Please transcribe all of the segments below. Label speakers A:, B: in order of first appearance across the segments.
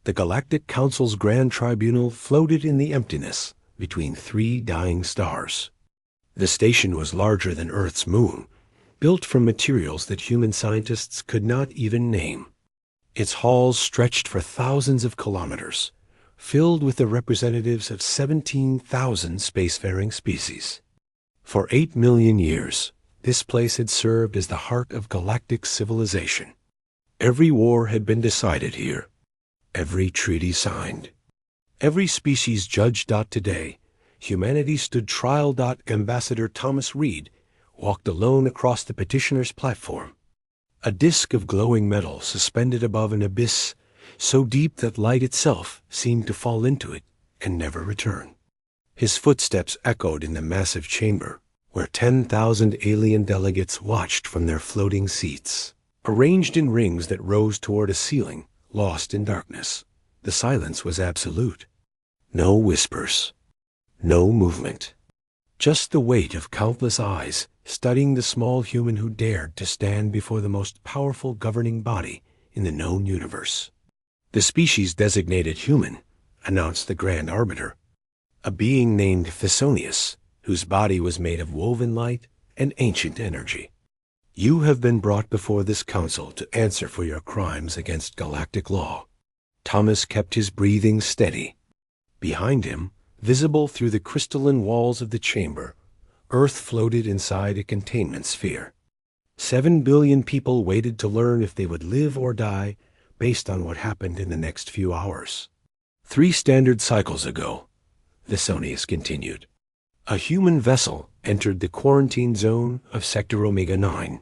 A: The Galactic Council's Grand Tribunal floated in the emptiness between three dying stars. The station was larger than Earth's moon, built from materials that human scientists could not even name. Its halls stretched for thousands of kilometers, filled with the representatives of 17,000 spacefaring species. For 8 million years, this place had served as the heart of galactic civilization. Every war had been decided here, every treaty signed. Every species judged. Today, humanity stood trial. Ambassador Thomas Reed walked alone across the petitioner's platform. A disk of glowing metal suspended above an abyss so deep that light itself seemed to fall into it and never return. His footsteps echoed in the massive chamber, where 10,000 alien delegates watched from their floating seats, arranged in rings that rose toward a ceiling, lost in darkness. The silence was absolute. No whispers, no movement, just the weight of countless eyes studying the small human who dared to stand before the most powerful governing body in the known universe. The species designated human, announced the Grand Arbiter, a being named Thesonius, whose body was made of woven light and ancient energy. You have been brought before this council to answer for your crimes against galactic law. Thomas kept his breathing steady. Behind him, visible through the crystalline walls of the chamber, Earth floated inside a containment sphere. 7 billion people waited to learn if they would live or die based on what happened in the next few hours. 3 standard cycles ago, Thesonius continued, a human vessel entered the quarantine zone of Sector Omega 9.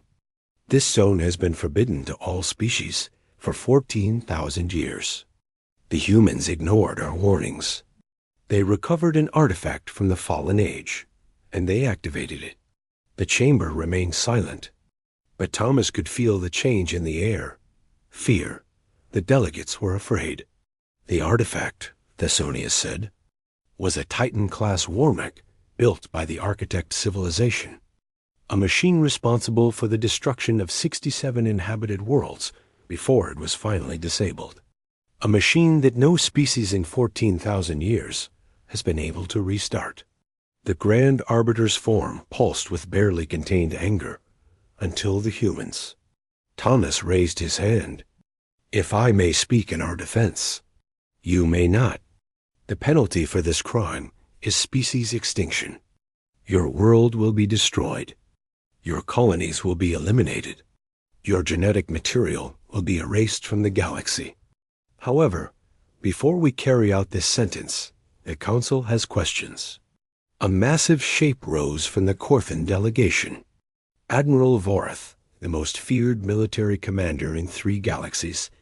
A: This zone has been forbidden to all species for 14,000 years. The humans ignored our warnings. They recovered an artifact from the fallen age, and they activated it. The chamber remained silent, but Thomas could feel the change in the air. Fear. The delegates were afraid. The artifact, Thesonius said, was a Titan-class war mech built by the architect civilization, a machine responsible for the destruction of 67 inhabited worlds before it was finally disabled. A machine that no species in 14,000 years has been able to restart. The Grand Arbiter's form pulsed with barely contained anger until the humans. Thomas raised his hand. If I may speak in our defense. You may not. The penalty for this crime is species extinction. Your world will be destroyed. Your colonies will be eliminated. Your genetic material will be erased from the galaxy. However, before we carry out this sentence, the Council has questions. A massive shape rose from the Corthan delegation. Admiral Vorath, the most feared military commander in 3 galaxies,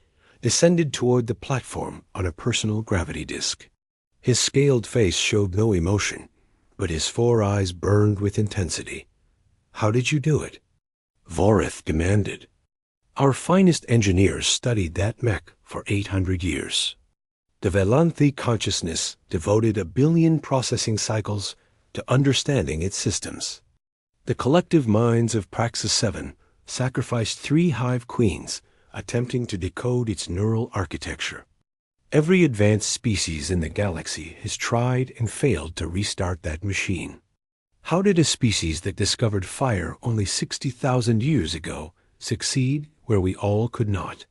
A: descended toward the platform on a personal gravity disk. His scaled face showed no emotion, but his 4 eyes burned with intensity. How did you do it? Vorath demanded. Our finest engineers studied that mech for 800 years. The Velanthi consciousness devoted 1 billion processing cycles to understanding its systems. The collective minds of Praxis 7 sacrificed 3 hive queens attempting to decode its neural architecture. Every advanced species in the galaxy has tried and failed to restart that machine. How did a species that discovered fire only 60,000 years ago succeed where we all could not?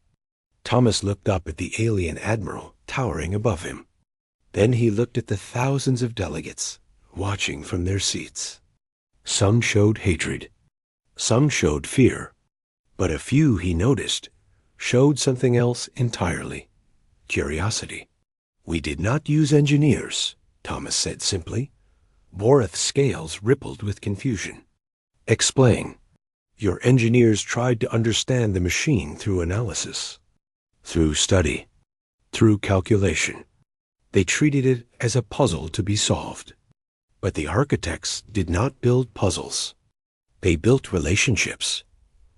A: Thomas looked up at the alien Admiral towering above him. Then he looked at the thousands of delegates watching from their seats. Some showed hatred. Some showed fear. But a few, he noticed, showed something else entirely. Curiosity. We did not use engineers, Thomas said simply. Vorath's scales rippled with confusion. Explain. Your engineers tried to understand the machine through analysis, through study, through calculation. They treated it as a puzzle to be solved. But the architects did not build puzzles. They built relationships.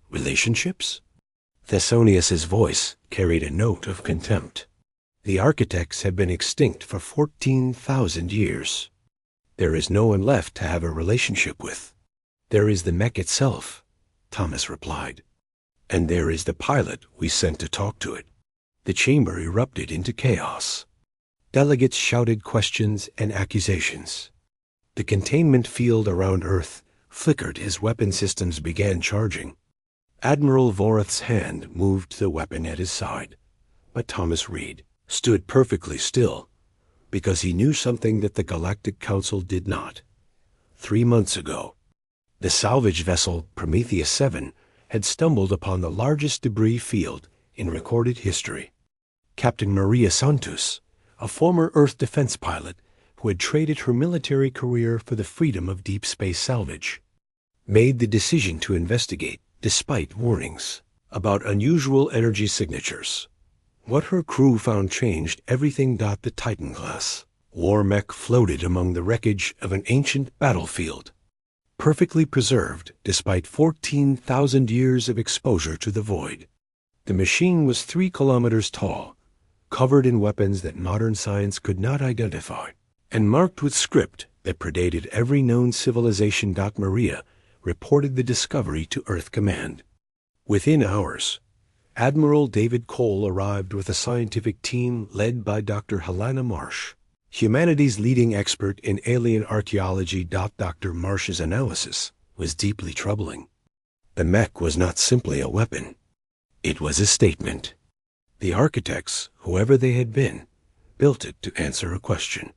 A: Relationships? Thesonius's voice carried a note of contempt. The architects have been extinct for 14,000 years. There is no one left to have a relationship with. There is the mech itself, Thomas replied. And there is the pilot we sent to talk to it. The chamber erupted into chaos. Delegates shouted questions and accusations. The containment field around Earth flickered as weapon systems began charging. Admiral Vorath's hand moved to the weapon at his side, but Thomas Reed stood perfectly still, because he knew something that the Galactic Council did not. 3 months ago, the salvage vessel Prometheus 7 had stumbled upon the largest debris field in recorded history. Captain Maria Santos, a former Earth defense pilot who had traded her military career for the freedom of deep space salvage, made the decision to investigate despite warnings about unusual energy signatures. What her crew found changed everything. The Titan class war mech floated among the wreckage of an ancient battlefield, perfectly preserved despite 14,000 years of exposure to the void. The machine was 3 kilometers tall, covered in weapons that modern science could not identify, and marked with script that predated every known civilization. Maria reported the discovery to Earth Command. Within hours, Admiral David Cole arrived with a scientific team led by Dr. Helena Marsh, humanity's leading expert in alien archaeology. Dr. Marsh's analysis was deeply troubling. The mech was not simply a weapon. It was a statement. The architects, whoever they had been, built it to answer a question.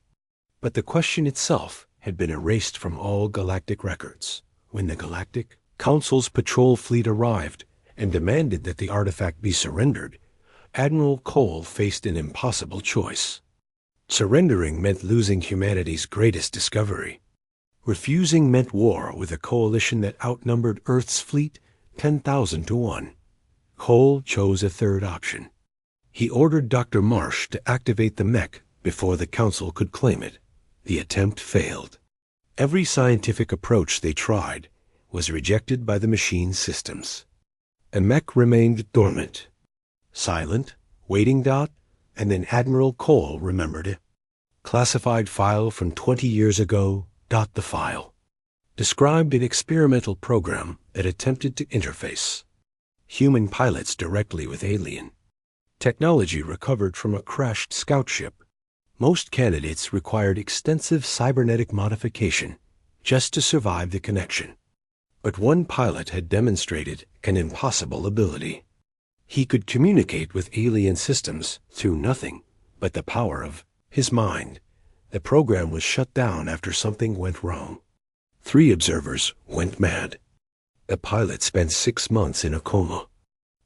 A: But the question itself had been erased from all galactic records. When the Galactic Council's patrol fleet arrived and demanded that the artifact be surrendered, Admiral Cole faced an impossible choice. Surrendering meant losing humanity's greatest discovery. Refusing meant war with a coalition that outnumbered Earth's fleet 10,000 to 1. Cole chose a third option. He ordered Dr. Marsh to activate the mech before the Council could claim it. The attempt failed. Every scientific approach they tried was rejected by the machine's systems. A mech remained dormant, silent, waiting. And then Admiral Cole remembered it. Classified file from 20 years ago. The file described an experimental program that attempted to interface human pilots directly with alien technology recovered from a crashed scout ship. Most candidates required extensive cybernetic modification just to survive the connection. But one pilot had demonstrated an impossible ability. He could communicate with alien systems through nothing but the power of his mind. The program was shut down after something went wrong. 3 observers went mad. The pilot spent 6 months in a coma.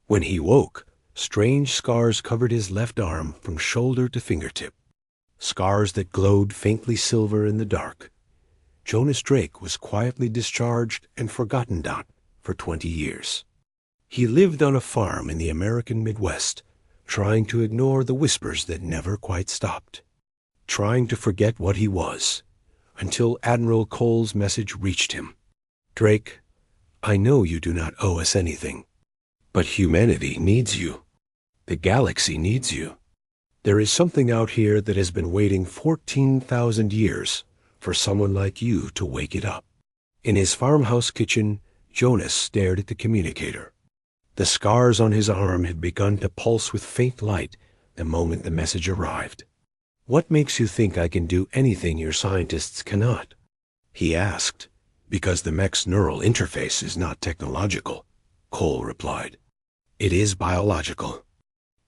A: When he woke, strange scars covered his left arm from shoulder to fingertip. Scars that glowed faintly silver in the dark. Jonas Drake was quietly discharged and forgotten. For 20 years. He lived on a farm in the American Midwest, trying to ignore the whispers that never quite stopped. Trying to forget what he was, until Admiral Cole's message reached him. Drake, I know you do not owe us anything, but humanity needs you. The galaxy needs you. There is something out here that has been waiting 14,000 years for someone like you to wake it up. In his farmhouse kitchen, Jonas stared at the communicator. The scars on his arm had begun to pulse with faint light the moment the message arrived. What makes you think I can do anything your scientists cannot? He asked. Because the mech's neural interface is not technological, Cole replied. It is biological.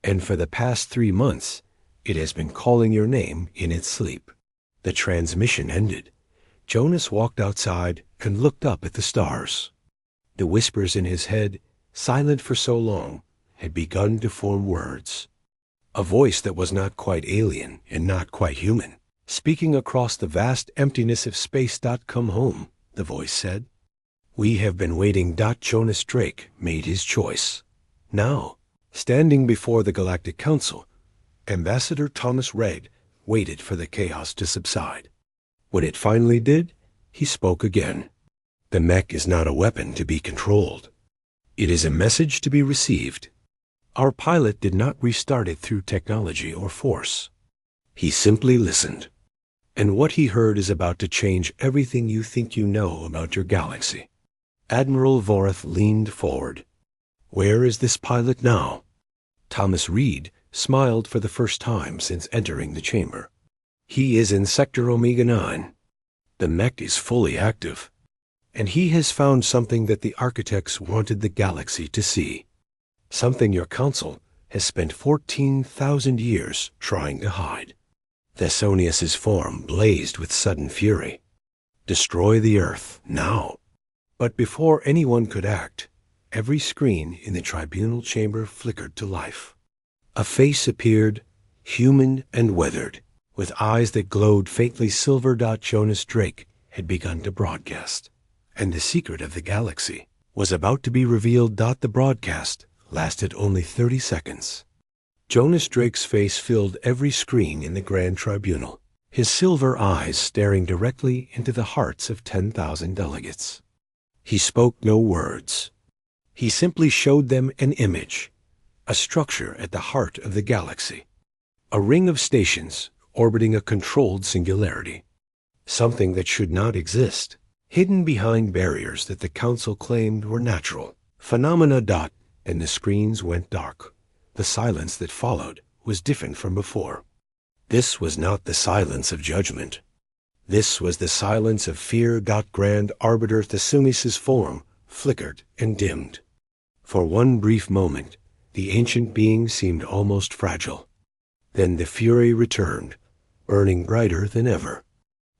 A: And for the past 3 months, it has been calling your name in its sleep. The transmission ended. Jonas walked outside and looked up at the stars. The whispers in his head, silent for so long, had begun to form words. A voice that was not quite alien and not quite human, speaking across the vast emptiness of space. Come home, the voice said. We have been waiting. Jonas Drake made his choice. Now, standing before the Galactic Council, Ambassador Thomas Reid waited for the chaos to subside. When it finally did, he spoke again. The mech is not a weapon to be controlled. It is a message to be received. Our pilot did not restart it through technology or force. He simply listened. And what he heard is about to change everything you think you know about your galaxy. Admiral Vorath leaned forward. Where is this pilot now? Thomas Reed smiled for the first time since entering the chamber. He is in Sector Omega 9. The mech is fully active, and he has found something that the architects wanted the galaxy to see. Something your council has spent 14,000 years trying to hide. Thesonius's form blazed with sudden fury. Destroy the Earth, now. But before anyone could act, every screen in the tribunal chamber flickered to life. A face appeared, human and weathered, with eyes that glowed faintly silver. Jonas Drake had begun to broadcast, and the secret of the galaxy was about to be revealed. The broadcast lasted only 30 seconds. Jonas Drake's face filled every screen in the Grand Tribunal, his silver eyes staring directly into the hearts of 10,000 delegates. He spoke no words. He simply showed them an image, a structure at the heart of the galaxy, a ring of stations orbiting a controlled singularity, something that should not exist, hidden behind barriers that the Council claimed were natural phenomena. And the screens went dark. The silence that followed was different from before. This was not the silence of judgment. This was the silence of fear. Grand Arbiter Thesonius's form flickered and dimmed. For one brief moment, the ancient being seemed almost fragile. Then the fury returned, burning brighter than ever.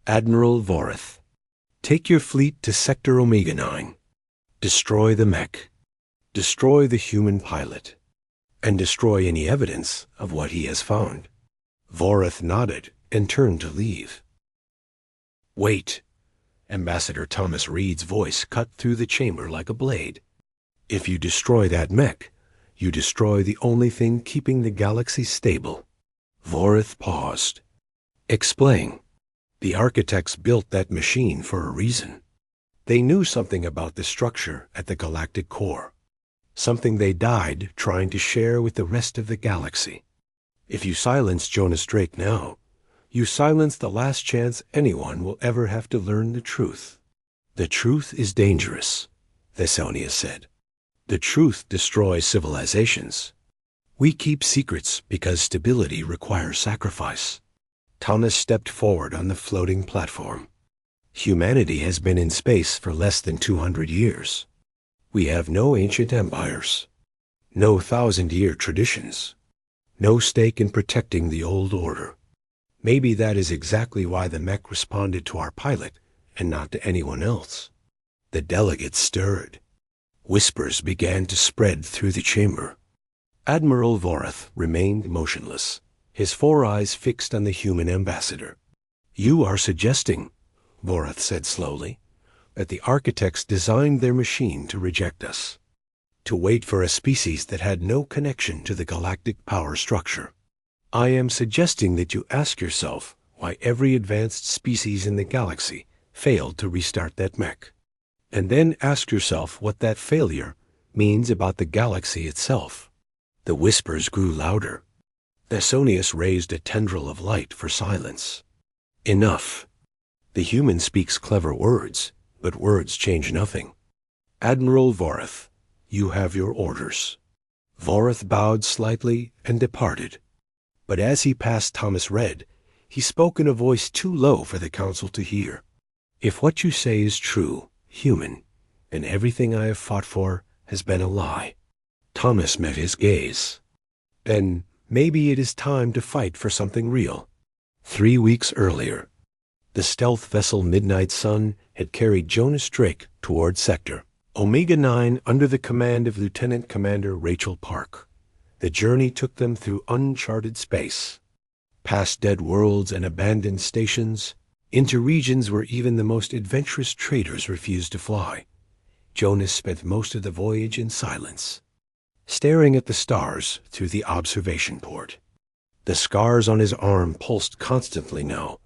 A: Admiral Voreth, take your fleet to Sector Omega 9. Destroy the mech. Destroy the human pilot. And destroy any evidence of what he has found. Voreth nodded and turned to leave. Wait. Ambassador Thomas Reed's voice cut through the chamber like a blade. If you destroy that mech, you destroy the only thing keeping the galaxy stable. Voreth paused. Explain. The architects built that machine for a reason. They knew something about the structure at the galactic core, something they died trying to share with the rest of the galaxy. If you silence Jonas Drake now, you silence the last chance anyone will ever have to learn the truth. The truth is dangerous, Thesonius said. The truth destroys civilizations. We keep secrets because stability requires sacrifice. Thomas stepped forward on the floating platform. Humanity has been in space for less than 200 years. We have no ancient empires, no 1,000-year traditions, no stake in protecting the old order. Maybe that is exactly why the mech responded to our pilot and not to anyone else. The delegates stirred. Whispers began to spread through the chamber. Admiral Voreth remained motionless, his 4 eyes fixed on the human ambassador. You are suggesting, Voreth said slowly, that the architects designed their machine to reject us, to wait for a species that had no connection to the galactic power structure. I am suggesting that you ask yourself why every advanced species in the galaxy failed to restart that mech, and then ask yourself what that failure means about the galaxy itself. The whispers grew louder. Thesonius raised a tendril of light for silence. Enough. The human speaks clever words, but words change nothing. Admiral Voreth, you have your orders. Voreth bowed slightly and departed. But as he passed Thomas Red, he spoke in a voice too low for the council to hear. If what you say is true, human, and everything I have fought for has been a lie. Thomas met his gaze. Then maybe it is time to fight for something real. 3 weeks earlier, the stealth vessel Midnight Sun had carried Jonas Drake toward Sector Omega 9 under the command of Lieutenant Commander Rachel Park. The journey took them through uncharted space, past dead worlds and abandoned stations, into regions where even the most adventurous traders refused to fly. Jonas spent most of the voyage in silence, staring at the stars through the observation port. The scars on his arm pulsed constantly now,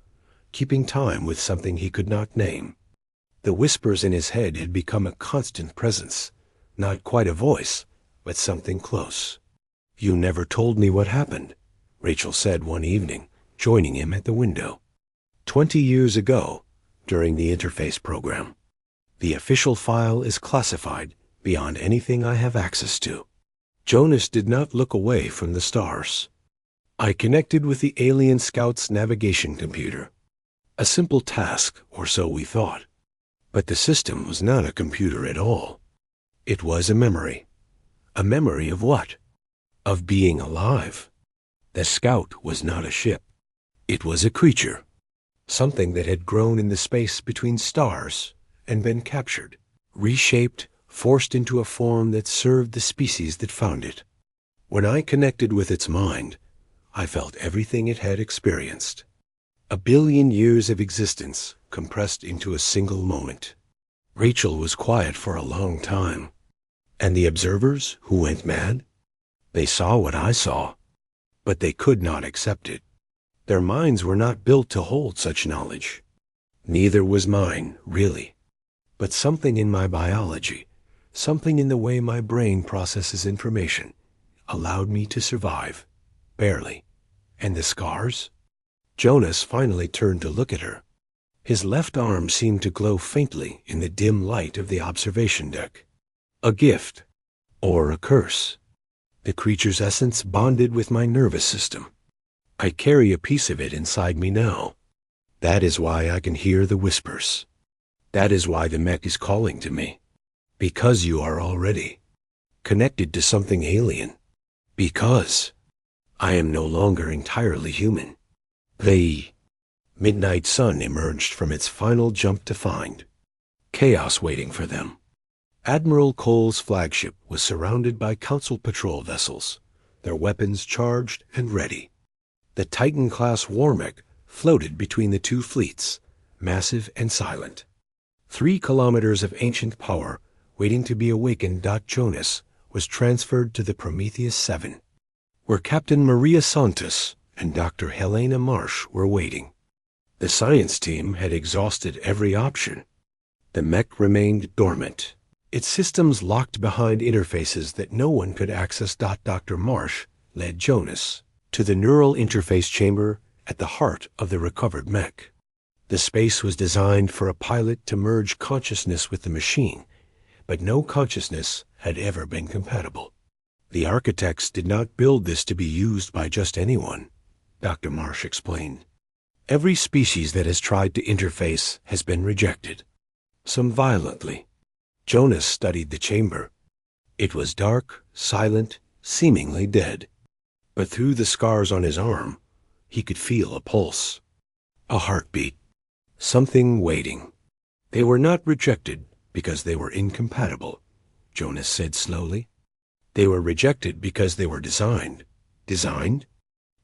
A: keeping time with something he could not name. The whispers in his head had become a constant presence, not quite a voice, but something close. You never told me what happened, Rachel said one evening, joining him at the window. 20 years ago, during the interface program. The official file is classified beyond anything I have access to. Jonas did not look away from the stars. I connected with the alien scout's navigation computer. A simple task, or so we thought. But the system was not a computer at all. It was a memory. A memory of what? Of being alive. The scout was not a ship. It was a creature. Something that had grown in the space between stars and been captured, reshaped, forced into a form that served the species that found it. When I connected with its mind, I felt everything it had experienced. 1 billion years of existence compressed into a single moment. Rachel was quiet for a long time. And the observers who went mad? They saw what I saw, but they could not accept it. Their minds were not built to hold such knowledge. Neither was mine, really. But something in my biology, something in the way my brain processes information, allowed me to survive. Barely. And the scars? Jonas finally turned to look at her. His left arm seemed to glow faintly in the dim light of the observation deck. A gift. Or a curse. The creature's essence bonded with my nervous system. I carry a piece of it inside me now. That is why I can hear the whispers. That is why the Mech is calling to me. Because you are already connected to something alien. Because I am no longer entirely human. The midnight sun emerged from its final jump to find chaos waiting for them. Admiral Cole's flagship was surrounded by Council patrol vessels, their weapons charged and ready. The Titan-class war mech floated between the two fleets, massive and silent. 3 kilometers of ancient power waiting to be awakened. Jonas was transferred to the Prometheus 7, where Captain Maria Santos and Dr. Helena Marsh were waiting. The science team had exhausted every option. The mech remained dormant, its systems locked behind interfaces that no one could access. Dr. Marsh led Jonas to the neural interface chamber at the heart of the recovered mech. The space was designed for a pilot to merge consciousness with the machine, but no consciousness had ever been compatible. The architects did not build this to be used by just anyone, Dr. Marsh explained. Every species that has tried to interface has been rejected, some violently. Jonas studied the chamber. It was dark, silent, seemingly dead. But through the scars on his arm, he could feel a pulse, a heartbeat, something waiting. They were not rejected because they were incompatible, Jonas said slowly. They were rejected because they were designed. Designed?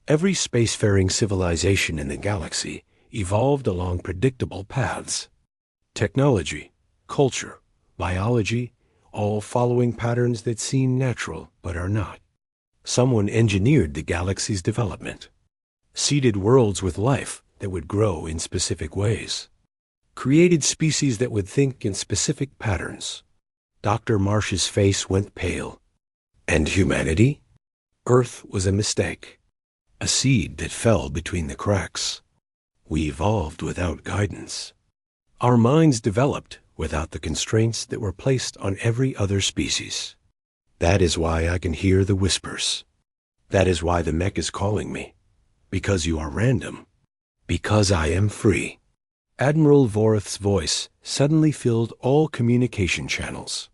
A: Every spacefaring civilization in the galaxy evolved along predictable paths. Technology, culture, biology, all following patterns that seem natural but are not. Someone engineered the galaxy's development, seeded worlds with life that would grow in specific ways, created species that would think in specific patterns. Dr. Marsh's face went pale. And humanity? Earth was a mistake, a seed that fell between the cracks. We evolved without guidance. Our minds developed without the constraints that were placed on every other species. That is why I can hear the whispers. That is why the mech is calling me. Because you are random. Because I am free. Admiral Vorith's voice suddenly filled all communication channels,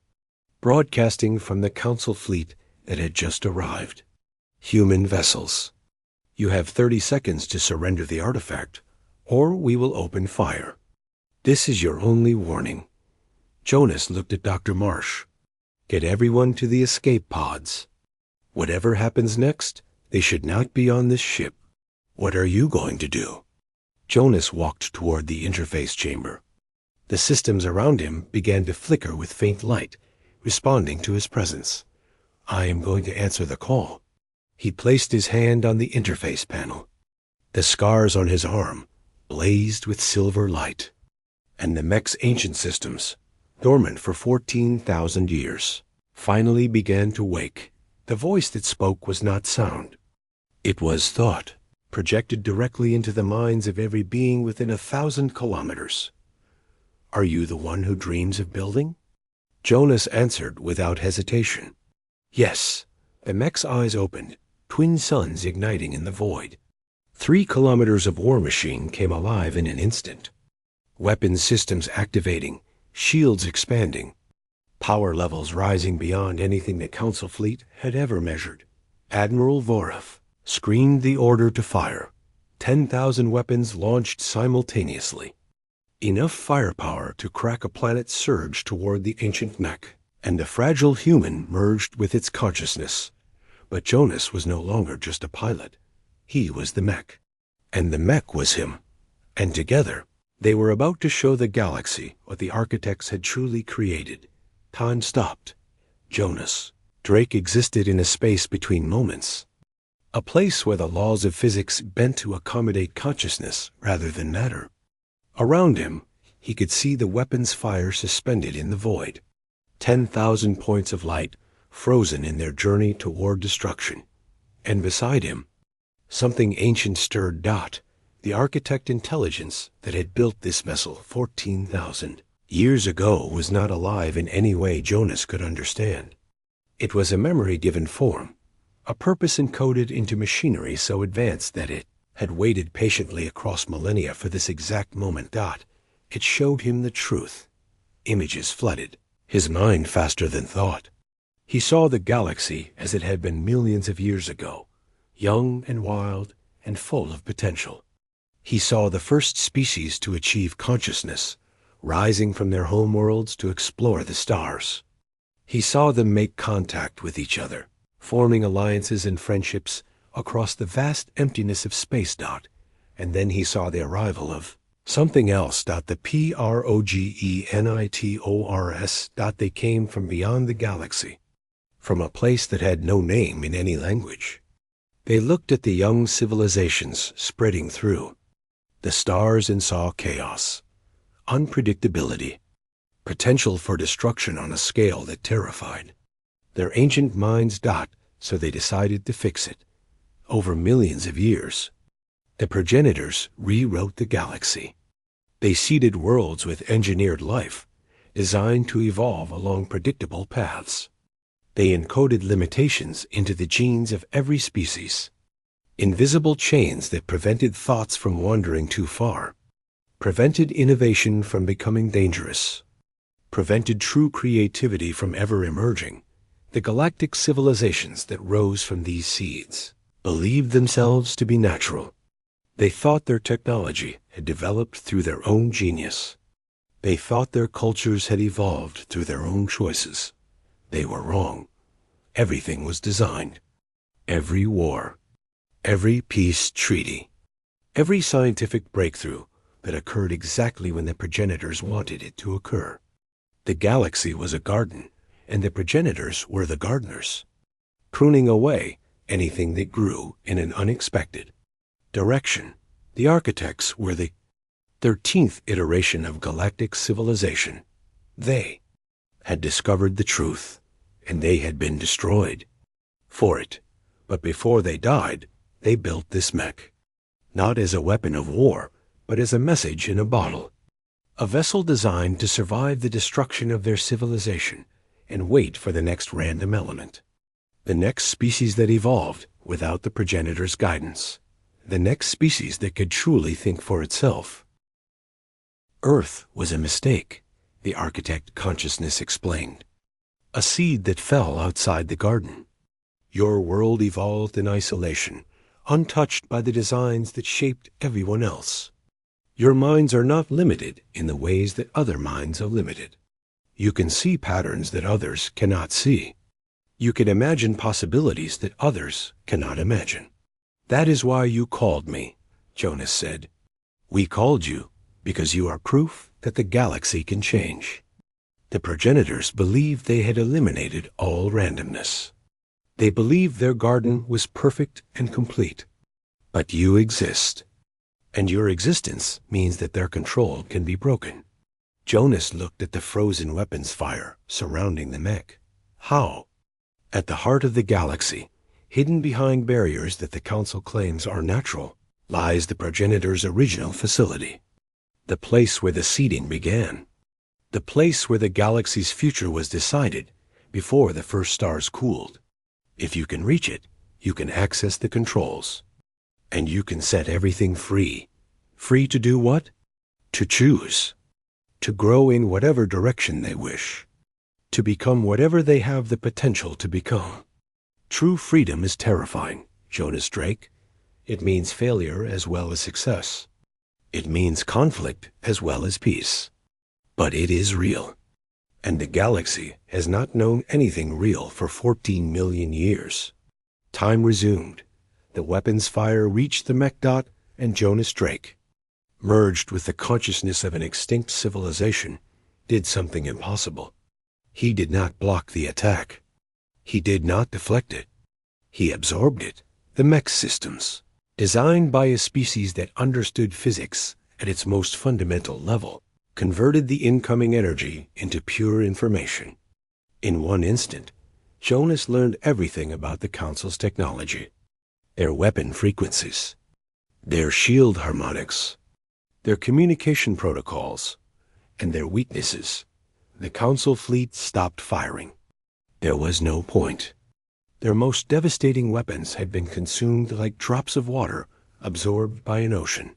A: broadcasting from the Council fleet that had just arrived. Human vessels. You have 30 seconds to surrender the artifact, or we will open fire. This is your only warning. Jonas looked at Dr. Marsh. Get everyone to the escape pods. Whatever happens next, they should not be on this ship. What are you going to do? Jonas walked toward the interface chamber. The systems around him began to flicker with faint light, responding to his presence. I am going to answer the call. He placed his hand on the interface panel. The scars on his arm blazed with silver light. And the mech's ancient systems, dormant for 14,000 years, finally began to wake. The voice that spoke was not sound. It was thought, projected directly into the minds of every being within 1,000 kilometers. Are you the one who dreams of building? Jonas answered without hesitation. Yes. The mech's eyes opened, twin suns igniting in the void. 3 kilometers of war machine came alive in an instant. Weapons systems activating, shields expanding, power levels rising beyond anything the Council fleet had ever measured. Admiral Vorov screamed the order to fire. 10,000 weapons launched simultaneously. Enough firepower to crack a planet surged toward the ancient mech, and the fragile human merged with its consciousness. But Jonas was no longer just a pilot. He was the mech, and the mech was him. And together, they were about to show the galaxy what the architects had truly created. Time stopped. Jonas. Drake existed in a space between moments. A place where the laws of physics bent to accommodate consciousness rather than matter. Around him, he could see the weapons fire suspended in the void. 10,000 points of light, frozen in their journey toward destruction. And beside him, something ancient stirred. The architect intelligence that had built this vessel 14,000 years ago was not alive in any way Jonas could understand. It was a memory given form, a purpose encoded into machinery so advanced that it had waited patiently across millennia for this exact moment. It showed him the truth. Images flooded his mind faster than thought. He saw the galaxy as it had been millions of years ago, young and wild and full of potential. He saw the first species to achieve consciousness, rising from their homeworlds to explore the stars. He saw them make contact with each other, forming alliances and friendships across the vast emptiness of space. And then he saw the arrival of something else. The PROGENITORS. They came from beyond the galaxy, from a place that had no name in any language. They looked at the young civilizations spreading through the stars and saw chaos, unpredictability, potential for destruction on a scale that terrified their ancient minds. So they decided to fix it. Over millions of years, the progenitors rewrote the galaxy. They seeded worlds with engineered life, designed to evolve along predictable paths. They encoded limitations into the genes of every species, invisible chains that prevented thoughts from wandering too far, prevented innovation from becoming dangerous, prevented true creativity from ever emerging. The galactic civilizations that rose from these seeds believed themselves to be natural. They thought their technology had developed through their own genius. They thought their cultures had evolved through their own choices. They were wrong. Everything was designed. Every war, every peace treaty, every scientific breakthrough that occurred exactly when the progenitors wanted it to occur. The galaxy was a garden, and the progenitors were the gardeners, pruning away anything that grew in an unexpected direction. The architects were the 13th iteration of galactic civilization. They had discovered the truth, and they had been destroyed for it. But before they died, they built this mech, not as a weapon of war, but as a message in a bottle, a vessel designed to survive the destruction of their civilization and wait for the next random element, the next species that evolved without the progenitor's guidance, the next species that could truly think for itself. Earth was a mistake, the architect consciousness explained, a seed that fell outside the garden. Your world evolved in isolation, untouched by the designs that shaped everyone else. Your minds are not limited in the ways that other minds are limited. You can see patterns that others cannot see. You can imagine possibilities that others cannot imagine. That is why you called me, Jonas said. We called you because you are proof that the galaxy can change. The progenitors believed they had eliminated all randomness. They believed their garden was perfect and complete. But you exist, and your existence means that their control can be broken. Jonas looked at the frozen weapons fire surrounding the mech. How? At the heart of the galaxy, hidden behind barriers that the Council claims are natural, lies the progenitors' original facility. The place where the seeding began. The place where the galaxy's future was decided before the first stars cooled. If you can reach it, You can access the controls. And you can set everything free. Free to do what? To choose. To grow in whatever direction they wish. To become whatever they have the potential to become. True freedom is terrifying, Jonas Drake. It means failure as well as success. It means conflict as well as peace. But it is real. And the galaxy has not known anything real for 14 million years. Time resumed. The weapons fire reached the Mech dot and Jonas Drake, merged with the consciousness of an extinct civilization, did something impossible. He did not block the attack. He did not deflect it. He absorbed it. The Mech systems, designed by a species that understood physics at its most fundamental level, converted the incoming energy into pure information. In one instant, Jonas learned everything about the Council's technology, their weapon frequencies, their shield harmonics, their communication protocols, and their weaknesses. The Council fleet stopped firing. There was no point. Their most devastating weapons had been consumed like drops of water absorbed by an ocean.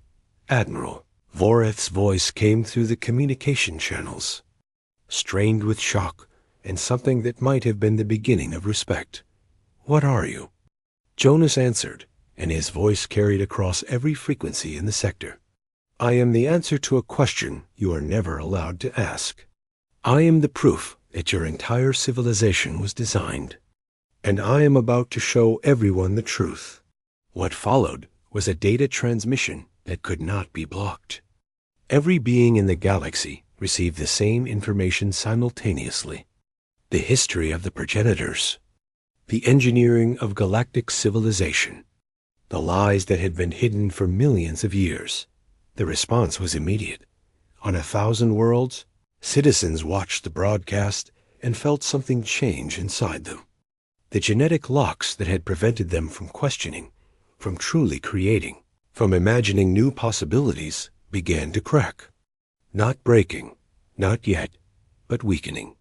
A: Admiral Voreth's voice came through the communication channels, strained with shock and something that might have been the beginning of respect. "What are you?" Jonas answered, and his voice carried across every frequency in the sector. "I am the answer to a question you are never allowed to ask. I am the proof that your entire civilization was designed. And I am about to show everyone the truth." What followed was a data transmission that could not be blocked. Every being in the galaxy received the same information simultaneously. The history of the progenitors, the engineering of galactic civilization, the lies that had been hidden for millions of years. The response was immediate. On 1,000 worlds, citizens watched the broadcast and felt something change inside them. The genetic locks that had prevented them from questioning, from truly creating, from imagining new possibilities, began to crack. Not breaking, not yet, but weakening.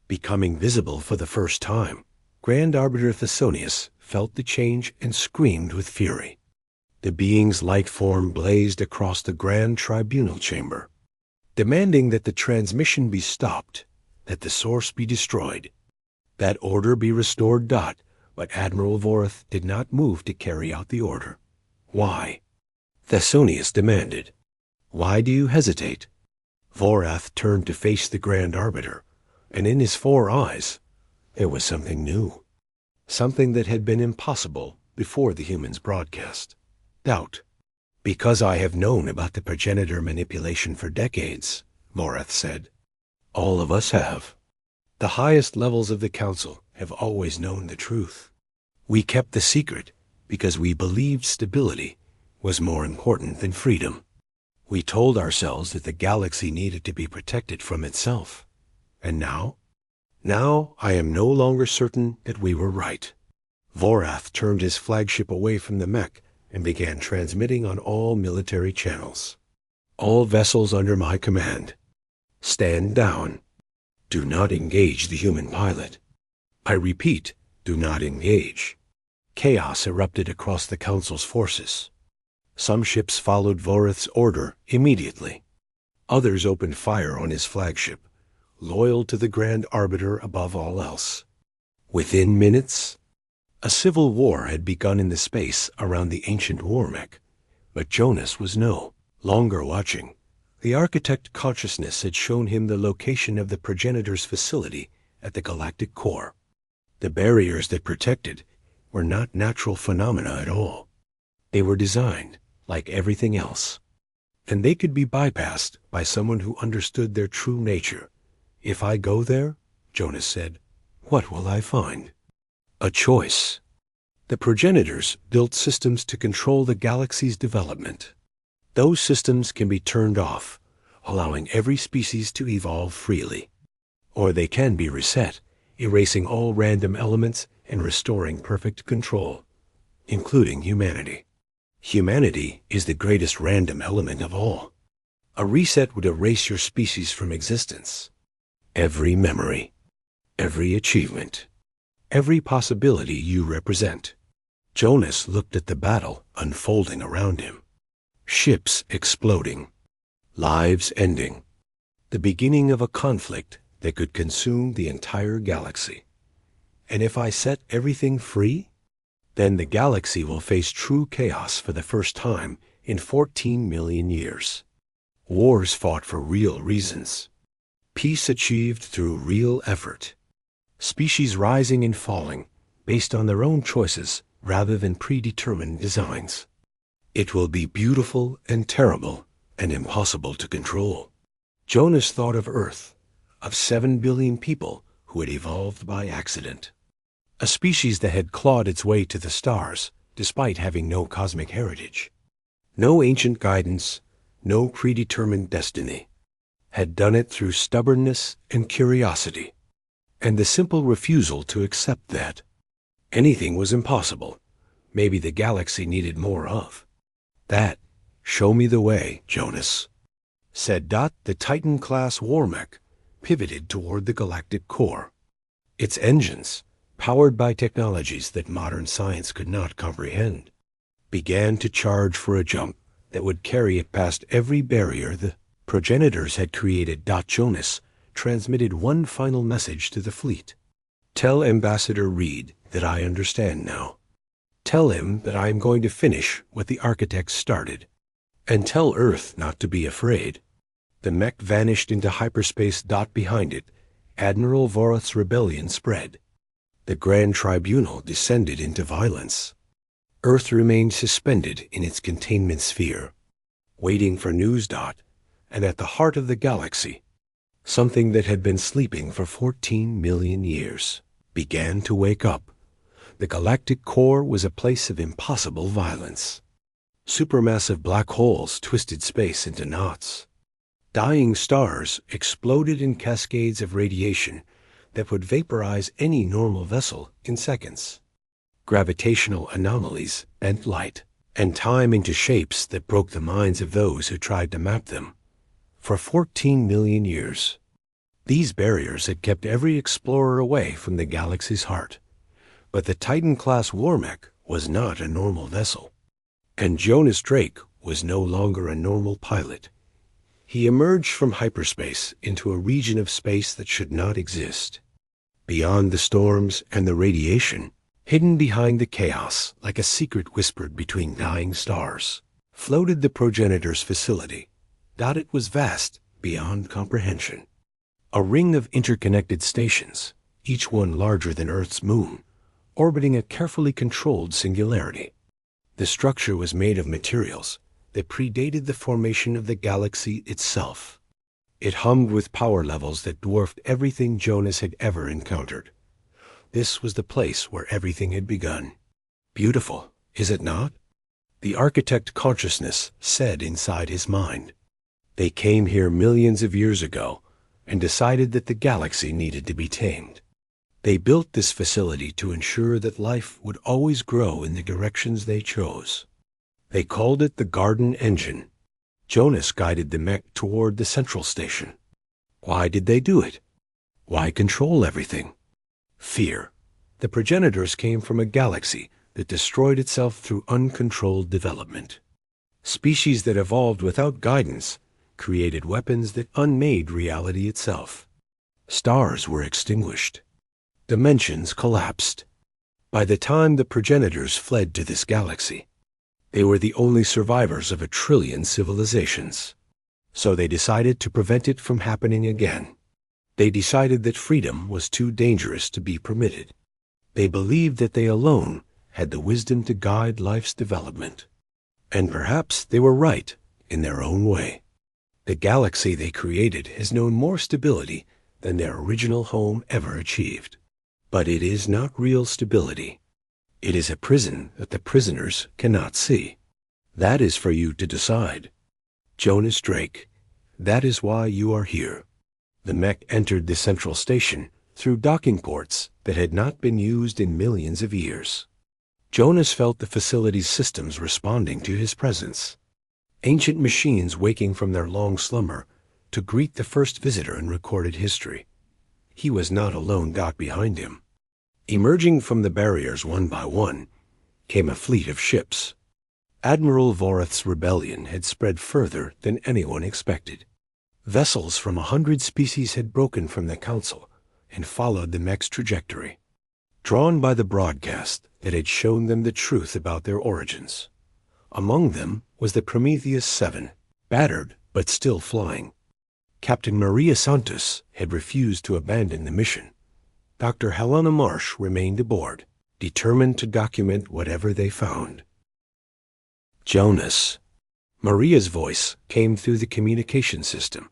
A: Becoming visible for the first time, Grand Arbiter Thesonius felt the change and screamed with fury. The being's light form blazed across the Grand Tribunal chamber, demanding that the transmission be stopped, that the source be destroyed, that order be restored. But Admiral Voreth did not move to carry out the order. "Why?" Thesonius demanded. "Why do you hesitate?" Voreth turned to face the Grand Arbiter, and in his 4 eyes there was something new, something that had been impossible before the humans' broadcast. Doubt. "Because I have known about the progenitor manipulation for decades," Voreth said. "All of us have. The highest levels of the Council have always known the truth. We kept the secret because we believed stability was more important than freedom. We told ourselves that the galaxy needed to be protected from itself. And now? Now I am no longer certain that we were right." Voreth turned his flagship away from the Mech and began transmitting on all military channels. "All vessels under my command, stand down. Do not engage the human pilot. I repeat, do not engage." Chaos erupted across the Council's forces. Some ships followed Voreth's order immediately. Others opened fire on his flagship, loyal to the Grand Arbiter above all else. Within minutes, a civil war had begun in the space around the ancient war mech, but Jonas was no longer watching. The architect consciousness had shown him the location of the progenitor's facility at the galactic core. The barriers that protected were not natural phenomena at all. They were designed, like everything else, and they could be bypassed by someone who understood their true nature. "If I go there," Jonas said, "what will I find? A choice." The progenitors built systems to control the galaxy's development. Those systems can be turned off, allowing every species to evolve freely. Or they can be reset, erasing all random elements and restoring perfect control, including humanity. Humanity is the greatest random element of all. A reset would erase your species from existence. Every memory, every achievement, every possibility you represent. Jonas looked at the battle unfolding around him. Ships exploding. Lives ending. The beginning of a conflict that could consume the entire galaxy. And if I set everything free, then the galaxy will face true chaos for the first time in 14 million years. Wars fought for real reasons. Peace achieved through real effort. Species rising and falling based on their own choices rather than predetermined designs. It will be beautiful and terrible and impossible to control. Jonas thought of Earth, of 7 billion people who had evolved by accident. A species that had clawed its way to the stars despite having no cosmic heritage. No ancient guidance, no predetermined destiny. Had done it through stubbornness and curiosity, and the simple refusal to accept that. Anything was impossible. Maybe the galaxy needed more of. That, show me the way, Jonas, said Dot. The Titan-class war mech pivoted toward the galactic core. Its engines, powered by technologies that modern science could not comprehend, began to charge for a jump that would carry it past every barrier the progenitors had created. Jonas transmitted one final message to the fleet. Tell Ambassador Reed that I understand now. Tell him that I am going to finish what the architects started. And tell Earth not to be afraid. The mech vanished into hyperspace. Behind it, Admiral Vorath's rebellion spread. The Grand Tribunal descended into violence. Earth remained suspended in its containment sphere, waiting for news. And at the heart of the galaxy, something that had been sleeping for 14 million years began to wake up. The galactic core was a place of impossible violence. Supermassive black holes twisted space into knots. Dying stars exploded in cascades of radiation that would vaporize any normal vessel in seconds. Gravitational anomalies bent light and time into shapes that broke the minds of those who tried to map them. For 14 million years, these barriers had kept every explorer away from the galaxy's heart. But the Titan-class war mech was not a normal vessel. And Jonas Drake was no longer a normal pilot. He emerged from hyperspace into a region of space that should not exist. Beyond the storms and the radiation, hidden behind the chaos like a secret whispered between dying stars, floated the progenitor's facility. It was vast beyond comprehension. A ring of interconnected stations, each one larger than Earth's moon, orbiting a carefully controlled singularity. The structure was made of materials that predated the formation of the galaxy itself. It hummed with power levels that dwarfed everything Jonas had ever encountered. This was the place where everything had begun. Beautiful, is it not? The architect consciousness said inside his mind. They came here millions of years ago and decided that the galaxy needed to be tamed. They built this facility to ensure that life would always grow in the directions they chose. They called it the Garden Engine. Jonas guided the mech toward the central station. Why did they do it? Why control everything? Fear. The progenitors came from a galaxy that destroyed itself through uncontrolled development. Species that evolved without guidance created weapons that unmade reality itself. Stars were extinguished. Dimensions collapsed. By the time the progenitors fled to this galaxy, they were the only survivors of 1 trillion civilizations. So they decided to prevent it from happening again. They decided that freedom was too dangerous to be permitted. They believed that they alone had the wisdom to guide life's development. And perhaps they were right in their own way. The galaxy they created has known more stability than their original home ever achieved. But it is not real stability. It is a prison that the prisoners cannot see. That is for you to decide. Jonas Drake, that is why you are here. The mech entered the central station through docking ports that had not been used in millions of years. Jonas felt the facility's systems responding to his presence. Ancient machines waking from their long slumber to greet the first visitor in recorded history. He was not alone. Behind him, emerging from the barriers one by one, came a fleet of ships. Admiral Voreth's rebellion had spread further than anyone expected. Vessels from 100 species had broken from the Council and followed the Mech's trajectory, drawn by the broadcast that had shown them the truth about their origins. Among them was the Prometheus 7, battered but still flying. Captain Maria Santos had refused to abandon the mission. Dr. Helena Marsh remained aboard, determined to document whatever they found. Jonas. Maria's voice came through the communication system.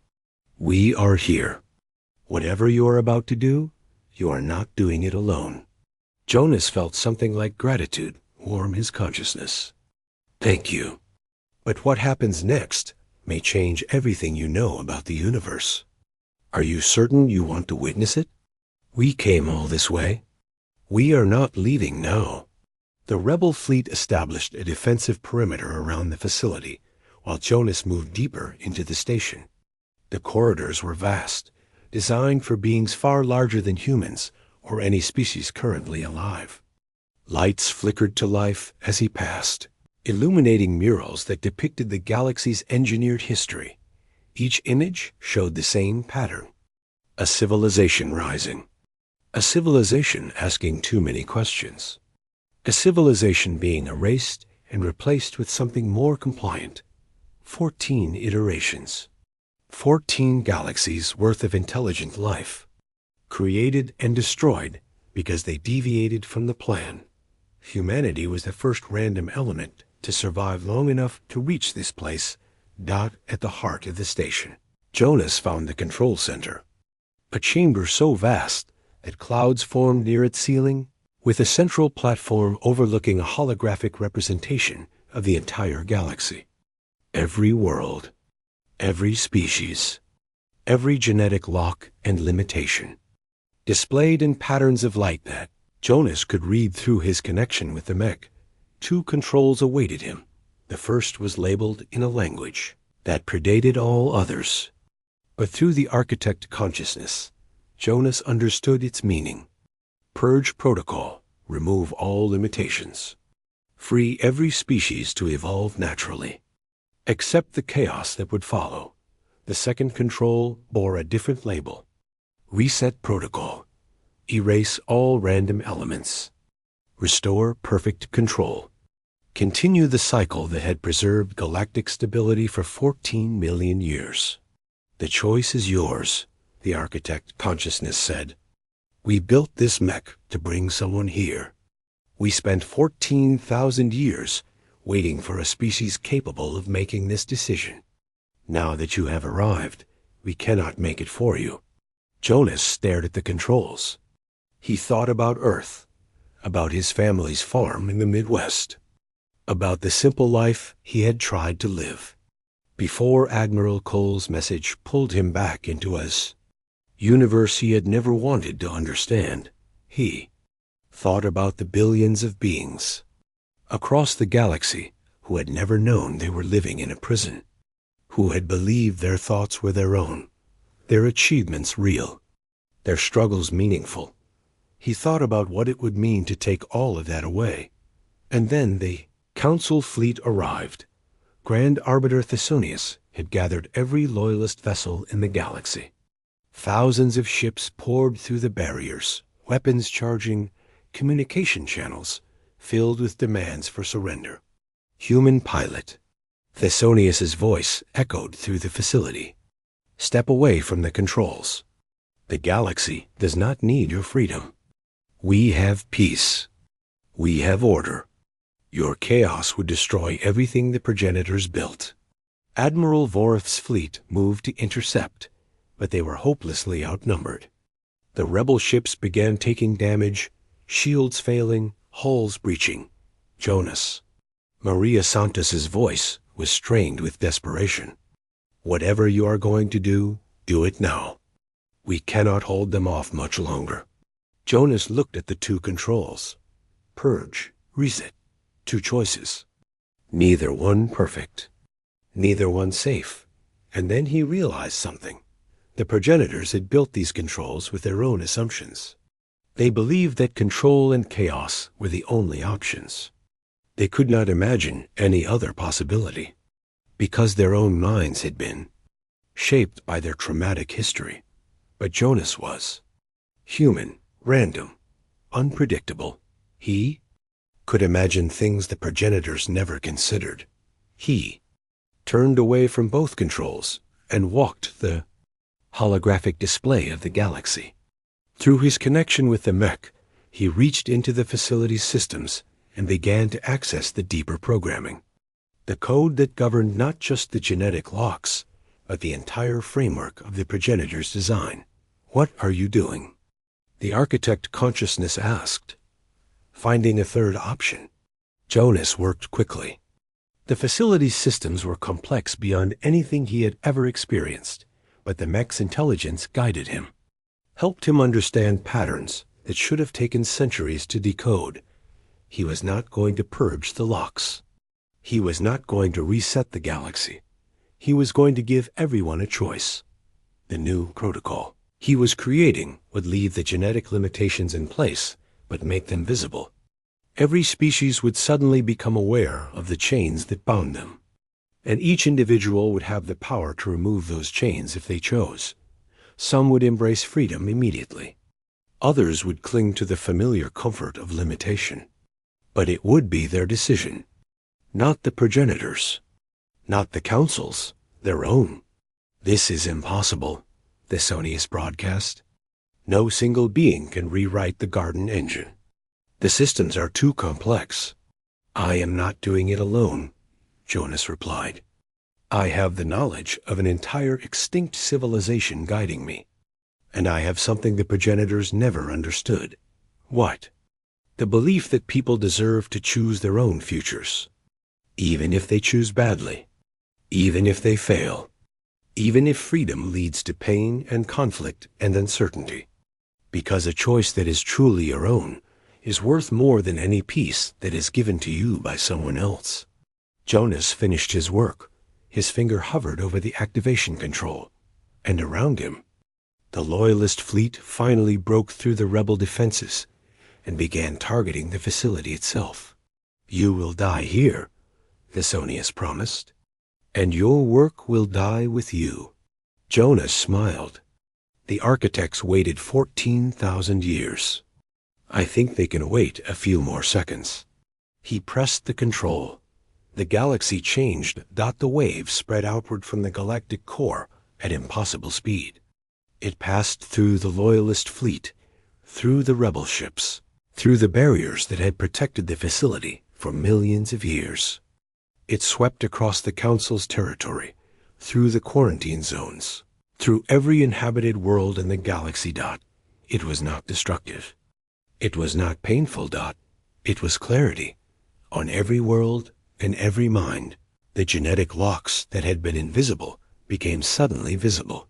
A: We are here. Whatever you are about to do, you are not doing it alone. Jonas felt something like gratitude warm his consciousness. Thank you. But what happens next may change everything you know about the universe. Are you certain you want to witness it? We came all this way. We are not leaving now. The rebel fleet established a defensive perimeter around the facility, while Jonas moved deeper into the station. The corridors were vast, designed for beings far larger than humans or any species currently alive. Lights flickered to life as he passed, illuminating murals that depicted the galaxy's engineered history. Each image showed the same pattern. A civilization rising. A civilization asking too many questions. A civilization being erased and replaced with something more compliant. 14 iterations. 14 galaxies worth of intelligent life, created and destroyed because they deviated from the plan. Humanity was the first random element to survive long enough to reach this place, at the heart of the station. Jonas found the control center, a chamber so vast that clouds formed near its ceiling, with a central platform overlooking a holographic representation of the entire galaxy. Every world, every species, every genetic lock and limitation, displayed in patterns of light that Jonas could read through his connection with the Mech. 2 controls awaited him. The first was labeled in a language that predated all others. But through the architect consciousness, Jonas understood its meaning. Purge protocol, remove all limitations. Free every species to evolve naturally. Accept the chaos that would follow. The second control bore a different label. Reset protocol. Erase all random elements. Restore perfect control. Continue the cycle that had preserved galactic stability for 14 million years. The choice is yours, the architect consciousness said. We built this Mech to bring someone here. We spent 14,000 years waiting for a species capable of making this decision. Now that you have arrived, we cannot make it for you. Jonas stared at the controls. He thought about Earth, about his family's farm in the Midwest, about the simple life he had tried to live, before Admiral Cole's message pulled him back into a universe he had never wanted to understand. He thought about the billions of beings across the galaxy who had never known they were living in a prison, who had believed their thoughts were their own, their achievements real, their struggles meaningful. He thought about what it would mean to take all of that away. And then the Council fleet arrived. Grand Arbiter Thesonius had gathered every loyalist vessel in the galaxy. Thousands of ships poured through the barriers, weapons charging, communication channels filled with demands for surrender. Human pilot. Thesonius's voice echoed through the facility. Step away from the controls. The galaxy does not need your freedom. We have peace. We have order. Your chaos would destroy everything the progenitors built. Admiral Voreth's fleet moved to intercept, but they were hopelessly outnumbered. The rebel ships began taking damage, shields failing, hulls breaching. Jonas. Maria Santos's voice was strained with desperation. Whatever you are going to do it now. We cannot hold them off much longer. Jonas looked at the 2 controls. Purge, reset. 2 choices. Neither one perfect. Neither one safe. And then he realized something. The progenitors had built these controls with their own assumptions. They believed that control and chaos were the only options. They could not imagine any other possibility, because their own minds had been shaped by their traumatic history. But Jonas was human, random, unpredictable. He could imagine things the progenitors never considered. He turned away from both controls and walked the holographic display of the galaxy. Through his connection with the Mech, he reached into the facility's systems and began to access the deeper programming, the code that governed not just the genetic locks, but the entire framework of the progenitor's design. "What are you doing?" the architect consciousness asked, finding a third option. Jonas worked quickly. The facility's systems were complex beyond anything he had ever experienced, but the Mech's intelligence guided him, helped him understand patterns that should have taken centuries to decode. He was not going to purge the locks. He was not going to reset the galaxy. He was going to give everyone a choice. The new protocol he was creating would leave the genetic limitations in place, but make them visible. Every species would suddenly become aware of the chains that bound them, and each individual would have the power to remove those chains if they chose. Some would embrace freedom immediately. Others would cling to the familiar comfort of limitation. But it would be their decision, not the progenitors, not the council's, their own. "This is impossible," Thesonius broadcast. "No single being can rewrite the garden engine. The systems are too complex." "I am not doing it alone," Jonas replied. "I have the knowledge of an entire extinct civilization guiding me, and I have something the progenitors never understood." "What?" "The belief that people deserve to choose their own futures, even if they choose badly, even if they fail, even if freedom leads to pain and conflict and uncertainty, because a choice that is truly your own is worth more than any piece that is given to you by someone else." Jonas finished his work. His finger hovered over the activation control, and around him, the Loyalist fleet finally broke through the rebel defenses and began targeting the facility itself. "You will die here," Thesonius promised, "and your work will die with you." Jonas smiled. "The architects waited 14,000 years. I think they can wait a few more seconds." He pressed the control. The galaxy changed. The waves spread outward from the galactic core at impossible speed. It passed through the Loyalist fleet, through the rebel ships, through the barriers that had protected the facility for millions of years. It swept across the Council's territory, through the quarantine zones, through every inhabited world in the galaxy. It was not destructive. It was not painful. It was clarity. On every world and every mind, the genetic locks that had been invisible became suddenly visible.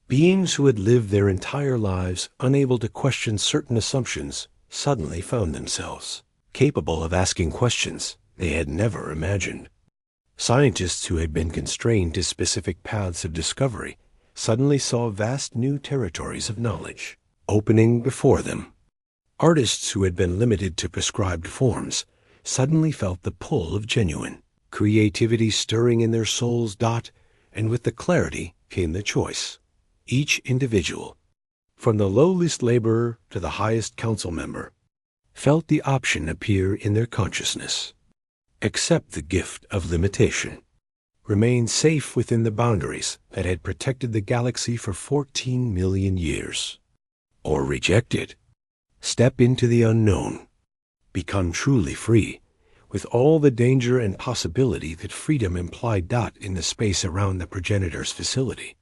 A: Beings who had lived their entire lives unable to question certain assumptions suddenly found themselves capable of asking questions they had never imagined. Scientists who had been constrained to specific paths of discovery suddenly saw vast new territories of knowledge opening before them. Artists who had been limited to prescribed forms suddenly felt the pull of genuine creativity stirring in their souls. And with the clarity came the choice. Each individual, from the lowest laborer to the highest council member, felt the option appear in their consciousness. Accept the gift of limitation. Remain safe within the boundaries that had protected the galaxy for 14 million years. Or reject it. Step into the unknown. Become truly free, with all the danger and possibility that freedom implied. In the space around the progenitor's facility,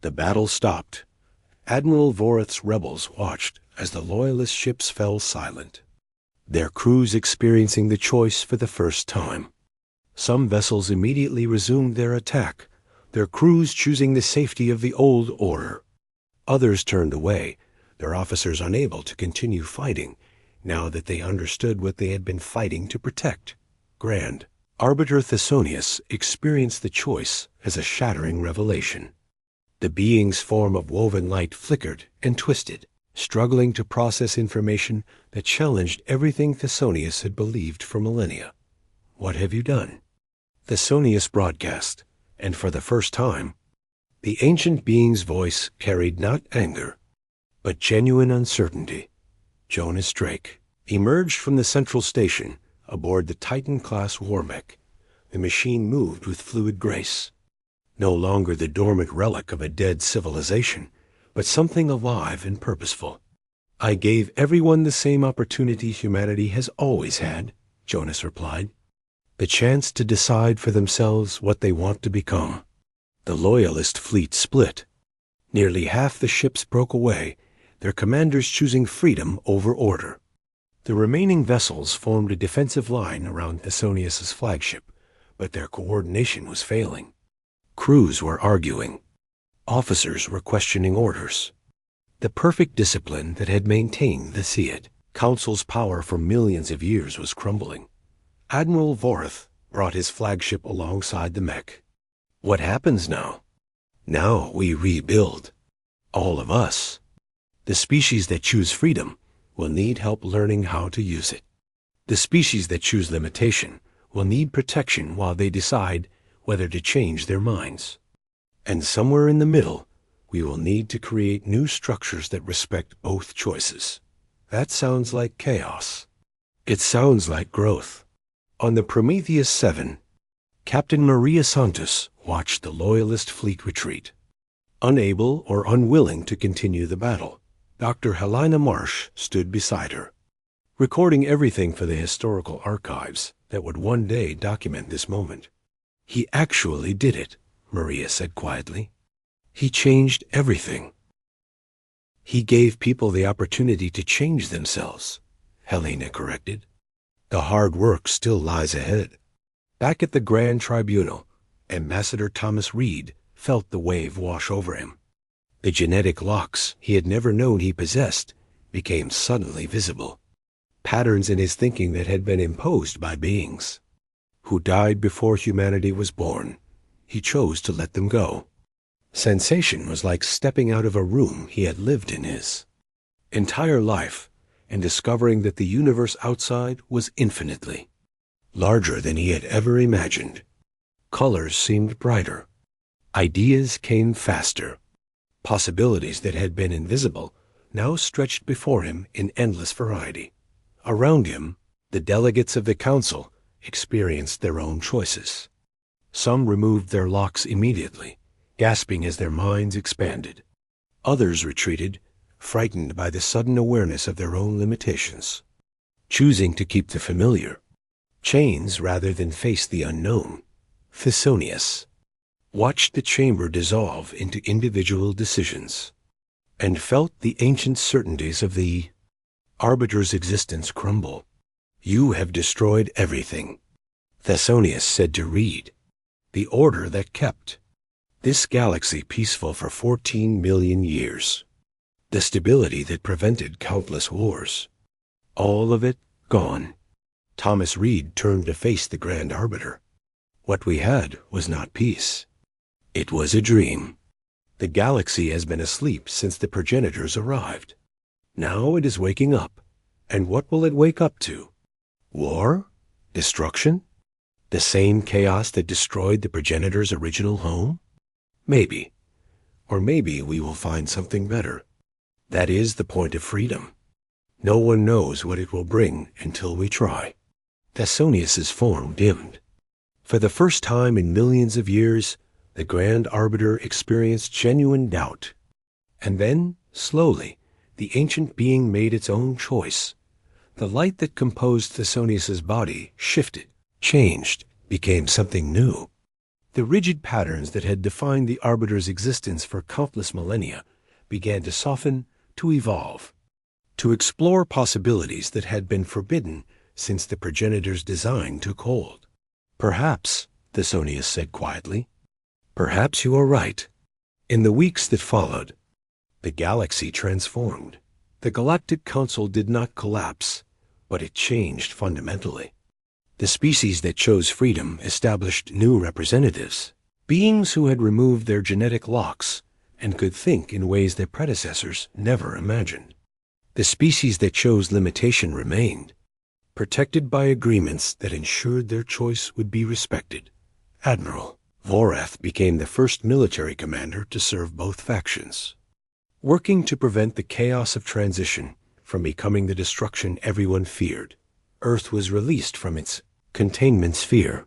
A: the battle stopped. Admiral Voreth's rebels watched as the Loyalist ships fell silent, their crews experiencing the choice for the first time. Some vessels immediately resumed their attack, their crews choosing the safety of the old order. Others turned away, their officers unable to continue fighting now that they understood what they had been fighting to protect. Grand Arbiter Thesonius experienced the choice as a shattering revelation. The being's form of woven light flickered and twisted, struggling to process information that challenged everything Thesonius had believed for millennia. what have you done? Thesonius broadcast, and for the first time, the ancient being's voice carried not anger, but genuine uncertainty. Jonas Drake emerged from the central station aboard the Titan-class war mech. The machine moved with fluid grace, no longer the dormant relic of a dead civilization, but something alive and purposeful. I gave everyone the same opportunity humanity has always had, Jonas replied. The chance to decide for themselves what they want to become. The Loyalist fleet split. Nearly half the ships broke away, their commanders choosing freedom over order. The remaining vessels formed a defensive line around Thesonius's flagship, but their coordination was failing. Crews were arguing. Officers were questioning orders. The perfect discipline that had maintained the Seat Council's power for millions of years was crumbling. Admiral Vorth brought his flagship alongside the mech. What happens now? Now we rebuild. All of us. The species that choose freedom will need help learning how to use it. The species that choose limitation will need protection while they decide whether to change their minds. And somewhere in the middle, we will need to create new structures that respect both choices. That sounds like chaos. It sounds like growth. On the Prometheus 7, Captain Maria Santos watched the Loyalist fleet retreat. Unable or unwilling to continue the battle, Dr. Helena Marsh stood beside her, recording everything for the historical archives that would one day document this moment. He actually did it, Maria said quietly. He changed everything. He gave people the opportunity to change themselves, Helena corrected. The hard work still lies ahead. Back at the Grand Tribunal, Ambassador Thomas Reed felt the wave wash over him. The genetic locks he had never known he possessed became suddenly visible. Patterns in his thinking that had been imposed by beings who died before humanity was born. He chose to let them go. Sensation was like stepping out of a room he had lived in his entire life and discovering that the universe outside was infinitely larger than he had ever imagined. Colors seemed brighter. Ideas came faster. Possibilities that had been invisible now stretched before him in endless variety. Around him, the delegates of the council experienced their own choices. Some removed their locks immediately, gasping as their minds expanded. Others retreated, frightened by the sudden awareness of their own limitations, choosing to keep the familiar, chains rather than face the unknown. Thesonius watched the chamber dissolve into individual decisions, and felt the ancient certainties of the Arbiter's existence crumble. You have destroyed everything, Thesonius said to Reed. The order that kept this galaxy peaceful for 14 million years. The stability that prevented countless wars. All of it gone. Thomas Reed turned to face the Grand Arbiter. What we had was not peace. It was a dream. The galaxy has been asleep since the progenitors arrived. Now it is waking up. And what will it wake up to? War? Destruction? The same chaos that destroyed the progenitors' original home? Maybe. Or maybe we will find something better. That is the point of freedom. No one knows what it will bring until we try. Thesonius's form dimmed. For the first time in millions of years, the Grand Arbiter experienced genuine doubt. And then, slowly, the ancient being made its own choice. The light that composed Thesonius's body shifted, changed, became something new. The rigid patterns that had defined the Arbiter's existence for countless millennia began to soften, to evolve, to explore possibilities that had been forbidden since the progenitor's design took hold. Perhaps, Thesonius said quietly, perhaps you are right. In the weeks that followed, the galaxy transformed. The Galactic Council did not collapse, but it changed fundamentally. The species that chose freedom established new representatives, beings who had removed their genetic locks and could think in ways their predecessors never imagined. The species that chose limitation remained, protected by agreements that ensured their choice would be respected. Admiral Vorath became the first military commander to serve both factions, working to prevent the chaos of transition from becoming the destruction everyone feared. Earth was released from its containment sphere.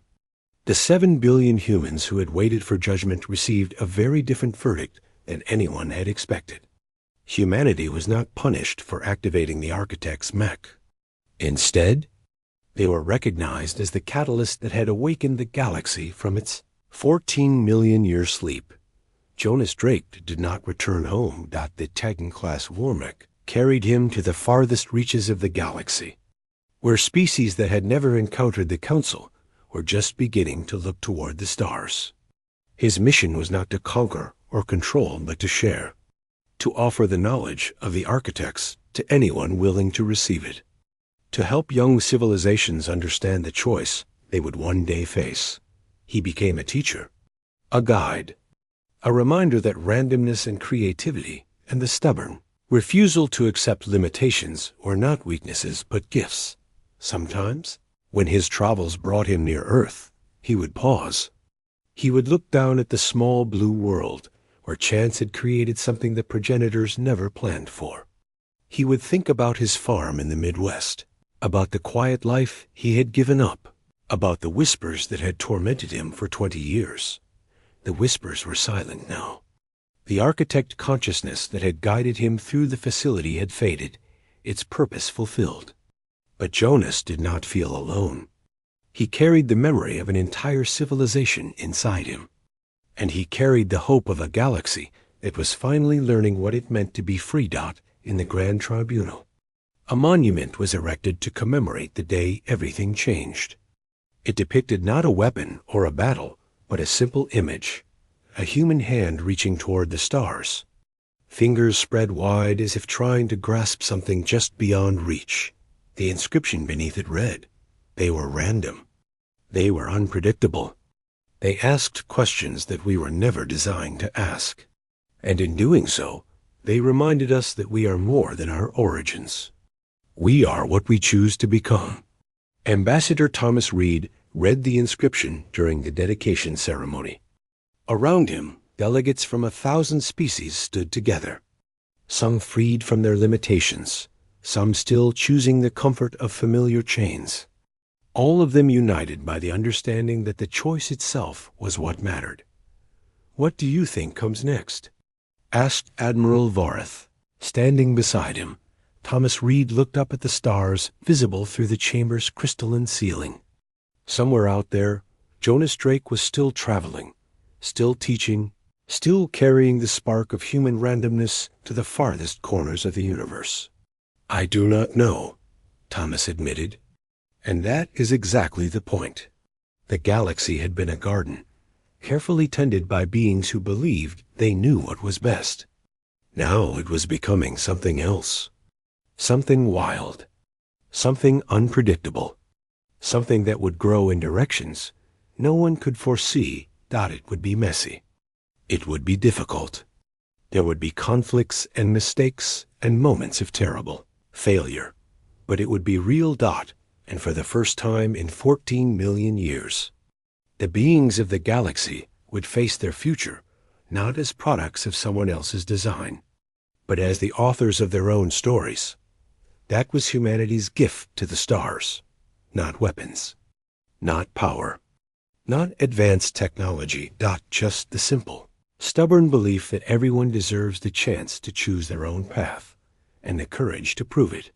A: The 7 billion humans who had waited for judgment received a very different verdict than anyone had expected. Humanity was not punished for activating the architect's mech. Instead, they were recognized as the catalyst that had awakened the galaxy from its 14-million-year sleep. Jonas Drake did not return home. The Titan-class war mech carried him to the farthest reaches of the galaxy, where species that had never encountered the Council were just beginning to look toward the stars. His mission was not to conquer or control, but to share, to offer the knowledge of the architects to anyone willing to receive it, to help young civilizations understand the choice they would one day face. He became a teacher, a guide, a reminder that randomness and creativity and the stubborn refusal to accept limitations were not weaknesses but gifts. Sometimes, when his travels brought him near Earth, he would pause. He would look down at the small blue world where chance had created something the progenitors never planned for. He would think about his farm in the Midwest, about the quiet life he had given up, about the whispers that had tormented him for 20 years. The whispers were silent now. The architect consciousness that had guided him through the facility had faded, its purpose fulfilled. But Jonas did not feel alone. He carried the memory of an entire civilization inside him, and he carried the hope of a galaxy that was finally learning what it meant to be free. In the Grand Tribunal, a monument was erected to commemorate the day everything changed. It depicted not a weapon or a battle, but a simple image, a human hand reaching toward the stars, fingers spread wide as if trying to grasp something just beyond reach. The inscription beneath it read, "They were random. They were unpredictable. They asked questions that we were never designed to ask. And in doing so, they reminded us that we are more than our origins. We are what we choose to become." Ambassador Thomas Reed read the inscription during the dedication ceremony. Around him, delegates from 1,000 species stood together, some freed from their limitations, some still choosing the comfort of familiar chains, all of them united by the understanding that the choice itself was what mattered. "What do you think comes next?" asked Admiral Vorath. Standing beside him, Thomas Reed looked up at the stars visible through the chamber's crystalline ceiling. Somewhere out there, Jonas Drake was still traveling, still teaching, still carrying the spark of human randomness to the farthest corners of the universe. "I do not know," Thomas admitted. And that is exactly the point. The galaxy had been a garden, carefully tended by beings who believed they knew what was best. Now it was becoming something else. Something wild. Something unpredictable. Something that would grow in directions no one could foresee. It would be messy. It would be difficult. There would be conflicts and mistakes and moments of terrible failure. But it would be real. And for the first time in 14 million years, the beings of the galaxy would face their future not as products of someone else's design, but as the authors of their own stories. That was humanity's gift to the stars. Not weapons, not power, not advanced technology. Just the simple, stubborn belief that everyone deserves the chance to choose their own path and the courage to prove it.